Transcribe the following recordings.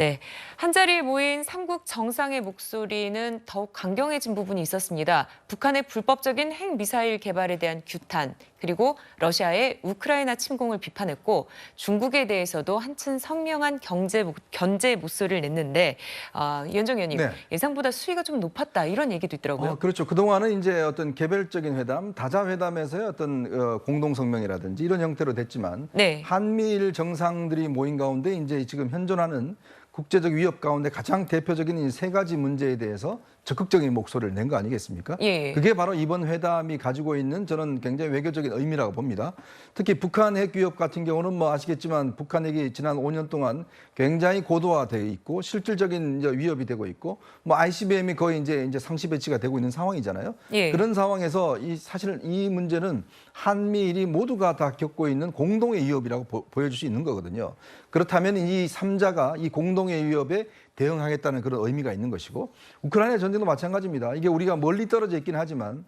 네, 한자리에 모인 삼국 정상의 목소리는 더욱 강경해진 부분이 있었습니다. 북한의 불법적인 핵미사일 개발에 대한 규탄, 그리고 러시아의 우크라이나 침공을 비판했고 중국에 대해서도 한층 선명한 견제 목소리를 냈는데 이현정 의원님, 네. 예상보다 수위가 좀 높았다 이런 얘기도 있더라고요. 그렇죠. 그동안은 이제 어떤 개별적인 회담, 다자회담에서의 어떤 공동 성명이라든지 이런 형태로 됐지만 네. 한미일 정상들이 모인 가운데 이제 지금 현존하는 국제적 위협 가운데 가장 대표적인 이 세 가지 문제에 대해서 적극적인 목소리를 낸 거 아니겠습니까? 예. 그게 바로 이번 회담이 가지고 있는 저는 굉장히 외교적인 의미라고 봅니다. 특히 북한 핵 위협 같은 경우는 뭐 아시겠지만 북한 핵이 지난 5년 동안 굉장히 고도화되어 있고 실질적인 이제 위협이 되고 있고 뭐 ICBM이 거의 이제 상시 배치가 되고 있는 상황이잖아요. 예. 그런 상황에서 사실 이 문제는 한미일이 모두가 다 겪고 있는 공동의 위협이라고 보여줄 수 있는 거거든요. 그렇다면 이 3자가 이 공동의 위협에 대응하겠다는 그런 의미가 있는 것이고 우크라이나 전쟁도 마찬가지입니다. 이게 우리가 멀리 떨어져 있긴 하지만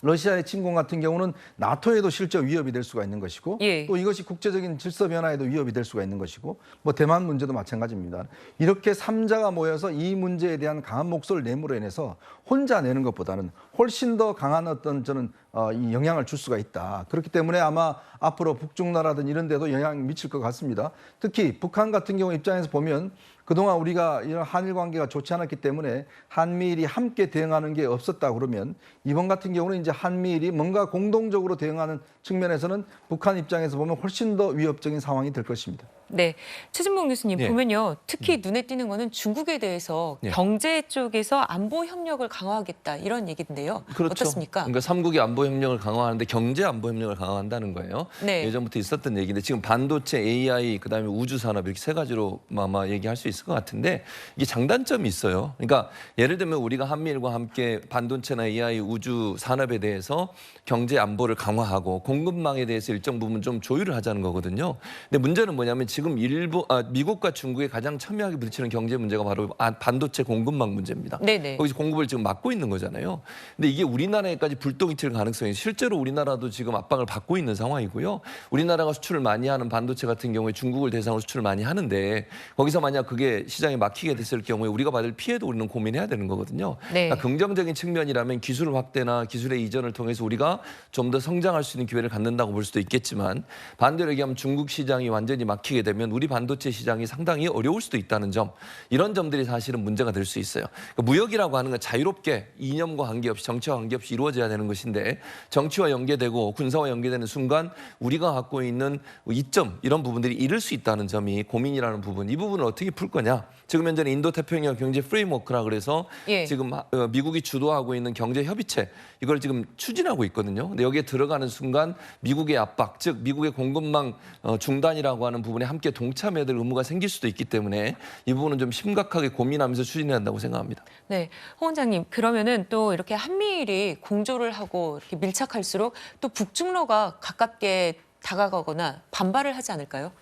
러시아의 침공 같은 경우는 나토에도 실적 위협이 될 수가 있는 것이고 예. 또 이것이 국제적인 질서 변화에도 위협이 될 수가 있는 것이고 뭐 대만 문제도 마찬가지입니다. 이렇게 3자가 모여서 이 문제에 대한 강한 목소리를 내므로 인해서 혼자 내는 것보다는 훨씬 더 강한 어떤 저는 이 영향을 줄 수가 있다. 그렇기 때문에 아마 앞으로 북중나라든 이런 데도 영향을 미칠 것 같습니다. 특히 북한 같은 경우 입장에서 보면 그동안 우리가 이런 한일 관계가 좋지 않았기 때문에 한미일이 함께 대응하는 게 없었다 그러면 이번 같은 경우는 이제 한미일이 뭔가 공동적으로 대응하는 측면에서는 북한 입장에서 보면 훨씬 더 위협적인 상황이 될 것입니다. 네, 최진봉 교수님 네. 보면요. 특히 눈에 띄는 거는 중국에 대해서 네. 경제 쪽에서 안보 협력을 강화하겠다 이런 얘기인데요. 그렇죠. 어떻습니까? 그러니까 삼국이 안보 협력을 강화하는데 경제 안보 협력을 강화한다는 거예요. 네. 예전부터 있었던 얘기인데 지금 반도체, AI, 그다음에 우주 산업 이렇게 세 가지로 아마 얘기할 수 있을 것 같은데 이게 장단점이 있어요. 그러니까 예를 들면 우리가 한미일과 함께 반도체나 AI, 우주 산업에 대해서 경제 안보를 강화하고 공급망에 대해서 일정 부분 좀 조율을 하자는 거거든요. 근데 문제는 뭐냐면 지금 미국과 중국이 가장 첨예하게 부딪히는 경제 문제가 바로 반도체 공급망 문제입니다. 네네. 거기서 공급을 지금 막고 있는 거잖아요. 근데 이게 우리나라에까지 불똥이 튈 가능성이 실제로 우리나라도 지금 압박을 받고 있는 상황이고요. 우리나라가 수출을 많이 하는 반도체 같은 경우에 중국을 대상으로 수출을 많이 하는데 거기서 만약 그게 시장이 막히게 됐을 경우에 우리가 받을 피해도 우리는 고민해야 되는 거거든요. 네. 그러니까 긍정적인 측면이라면 기술 확대나 기술의 이전을 통해서 우리가 좀 더 성장할 수 있는 기회를 갖는다고 볼 수도 있겠지만 반대로 얘기하면 중국 시장이 완전히 막히게 되면 우리 반도체 시장이 상당히 어려울 수도 있다는 점, 이런 점들이 사실은 문제가 될 수 있어요. 그러니까 무역이라고 하는 건 자유롭게 이념과 관계없이 정치와 관계없이 이루어져야 되는 것인데 정치와 연계되고 군사와 연계되는 순간 우리가 갖고 있는 이점 이런 부분들이 잃을 수 있다는 점이 고민이라는 부분, 이 부분을 어떻게 풀 거냐. 지금 현재는 인도태평양 경제 프레임워크라 그래서 예. 지금 미국이 주도하고 있는 경제 협의체 이걸 지금 추진하고 있거든요. 근데 여기에 들어가는 순간 미국의 압박, 즉 미국의 공급망 중단이라고 하는 부분에 함께 동참해야 될 의무가 생길 수도 있기 때문에 이 부분은 좀 심각하게 고민하면서 추진해야 한다고 생각합니다. 네, 홍 원장님 그러면은 또 이렇게 한미일이 공조를 하고 이렇게 밀착할수록 또 북중러가 가깝게 다가가거나 반발을 하지 않을까요?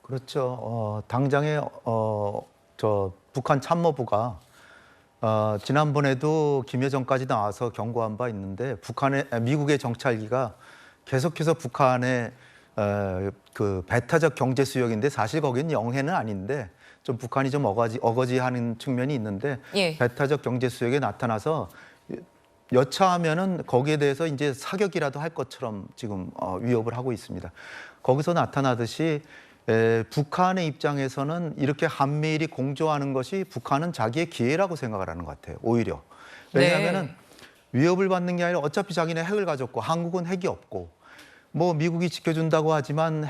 그렇죠. 당장에 저 북한 참모부가 지난번에도 김여정까지 나와서 경고한 바 있는데 미국의 정찰기가 계속해서 북한의 그 배타적 경제 수역인데 사실 거긴 영해는 아닌데 좀 북한이 좀 어거지하는 측면이 있는데 예. 배타적 경제 수역에 나타나서 여차하면은 거기에 대해서 이제 사격이라도 할 것처럼 지금 위협을 하고 있습니다. 거기서 나타나듯이 북한의 입장에서는 이렇게 한미일이 공조하는 것이 북한은 자기의 기회라고 생각을 하는 것 같아요. 오히려. 왜냐하면은 네. 위협을 받는 게 아니라 어차피 자기네 핵을 가졌고 한국은 핵이 없고 뭐 미국이 지켜준다고 하지만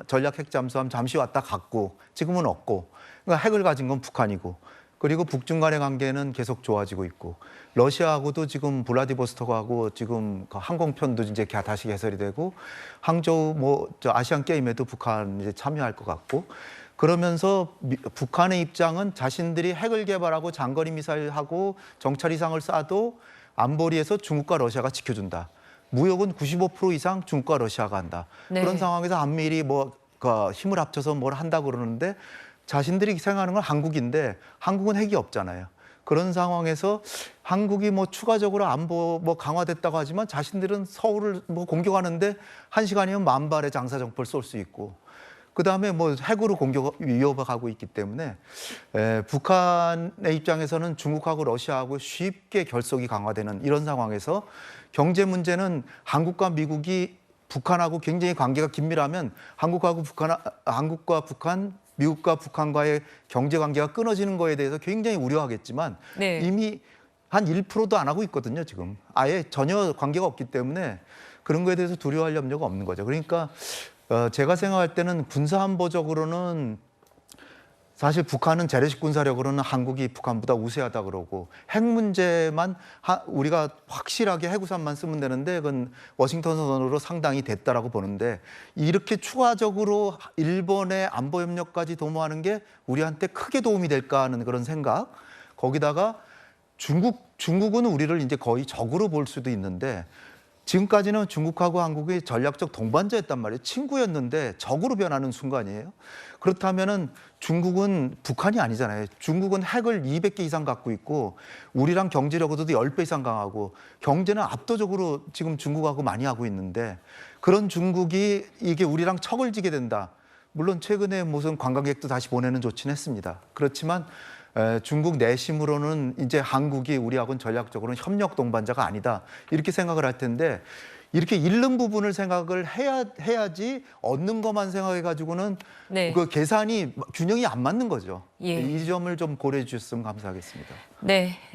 전략 핵 잠수함 잠시 왔다 갔고 지금은 없고 그러니까 핵을 가진 건 북한이고 그리고 북중 간의 관계는 계속 좋아지고 있고 러시아하고도 지금 블라디보스토크하고 지금 그 항공편도 이제 다시 개설이 되고 항저우 아시안 게임에도 북한 이제 참여할 것 같고 그러면서 북한의 입장은 자신들이 핵을 개발하고 장거리 미사일하고 정찰 이상을 쏴도 안보리에서 중국과 러시아가 지켜준다. 무역은 95% 이상 중국과 러시아가 한다. 네. 그런 상황에서 한미일이 힘을 합쳐서 뭘 한다고 그러는데 자신들이 생각하는 건 한국인데 한국은 핵이 없잖아요. 그런 상황에서 한국이 추가적으로 안보 강화됐다고 하지만 자신들은 서울을 공격하는데 1시간이면 10,000발의 장사정포를 쏠 수 있고 그다음에 뭐 핵으로 공격 위협하고 있기 때문에 북한의 입장에서는 중국하고 러시아하고 쉽게 결속이 강화되는 이런 상황에서 경제 문제는 한국과 미국이 북한하고 굉장히 관계가 긴밀하면 한국과 북한, 미국과 북한과의 경제 관계가 끊어지는 거에 대해서 굉장히 우려하겠지만 네. 이미 한 1%도 안 하고 있거든요, 지금. 아예 전혀 관계가 없기 때문에 그런 거에 대해서 두려워할 염려가 없는 거죠. 그러니까 제가 생각할 때는 군사안보적으로는 사실 북한은 재래식 군사력으로는 한국이 북한보다 우세하다 그러고 핵 문제만 우리가 확실하게 해구산만 쓰면 되는데 그건 워싱턴 선언으로 상당히 됐다라고 보는데 이렇게 추가적으로 일본의 안보 협력까지 도모하는 게 우리한테 크게 도움이 될까 하는 그런 생각. 거기다가 중국은 우리를 이제 거의 적으로 볼 수도 있는데 지금까지는 중국하고 한국이 전략적 동반자였단 말이에요. 친구였는데 적으로 변하는 순간이에요. 그렇다면은 중국은 북한이 아니잖아요. 중국은 핵을 200개 이상 갖고 있고 우리랑 경제력으로도 10배 이상 강하고 경제는 압도적으로 지금 중국하고 많이 하고 있는데 그런 중국이 이게 우리랑 척을 지게 된다. 물론 최근에 무슨 관광객도 다시 보내는 조치는 했습니다. 그렇지만 중국 내심으로는 이제 한국이 우리하고는 전략적으로는 협력 동반자가 아니다. 이렇게 생각을 할 텐데 이렇게 잃는 부분을 생각을 해야지 얻는 것만 생각해가지고는 네. 그 계산이 균형이 안 맞는 거죠. 예. 이 점을 좀 고려해 주셨으면 감사하겠습니다. 네.